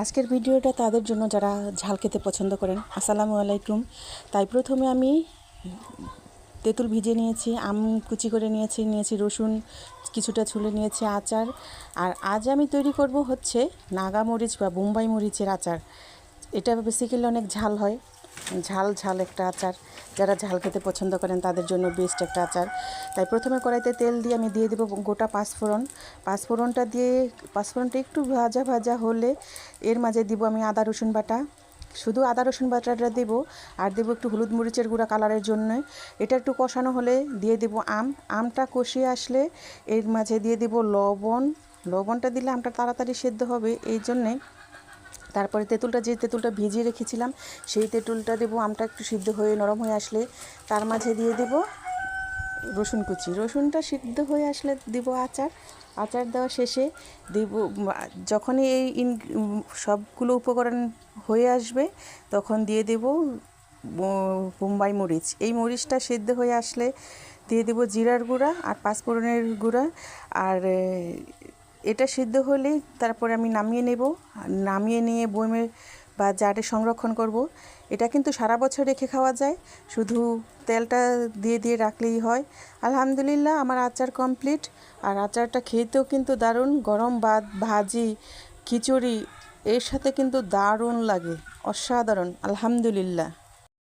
আজকের ভিডিওটা তাদের জন্য যারা ঝাল খেতে পছন্দ করেন। আসসালামু আলাইকুম। তাই প্রথমে আমি তেঁতুল ভিজিয়ে নিয়েছি, আম কুচি করে নিয়েছি রসুন কিছুটা ছুলে নিয়েছি, আচার। আর আজ আমি তৈরি করব হচ্ছে নাগা মরিচ বা বোম্বাই মরিচের আচার। এটা বেসিক্যালি অনেক ঝাল হয়, ঝাল একটা আচার। যারা ঝাল খেতে পছন্দ করেন তাদের জন্য বেস্ট একটা আচার। তাই প্রথমে কড়াইতে তেল দিয়ে আমি দিয়ে দেবো গোটা পাঁচফোড়নটা দিয়ে পাঁচফোড়নটা একটু ভাজা হলে এর মাঝে দিব আমি আদা রসুন বাটা। শুধু আদা রসুন বাটাটা দেবো, আর দেবো একটু হলুদ মরিচের গুঁড়া কালারের জন্য। এটা একটু কষানো হলে দিয়ে দেবো আমটা কষিয়ে আসলে এর মাঝে দিয়ে দেবো লবণটা দিলে আমটা তাড়াতাড়ি সেদ্ধ হবে এই জন্যে। তারপরে তেঁতুলটা ভিজিয়ে রেখেছিলাম সেই তেঁতুলটা দেবো। আমটা একটু সিদ্ধ হয়ে নরম হয়ে আসলে তার মাঝে দিয়ে দেবো রসুন কুচি। রসুনটা সিদ্ধ হয়ে আসলে দিব আচার দেওয়া শেষে দেব, যখনই এই সবগুলো উপকরণ হয়ে আসবে তখন দিয়ে দেব বোম্বাই মরিচ। এই মরিচটা সিদ্ধ হয়ে আসলে দিয়ে দেব জিরার গুঁড়া আর পাঁচফোড়নের গুঁড়া। আর এটা সিদ্ধ হলেই তারপরে আমি নামিয়ে নিয়ে বয়মে বা জারে সংরক্ষণ করব। এটা কিন্তু সারা বছর রেখে খাওয়া যায়, শুধু তেলটা দিয়ে রাখলেই হয়। আলহামদুলিল্লাহ, আমার আচার কমপ্লিট। আর আচারটা খেতেও কিন্তু দারুণ, গরম ভাত, ভাজি, খিচুড়ি এর সাথে কিন্তু দারুণ লাগে, অসাধারণ। আলহামদুলিল্লাহ।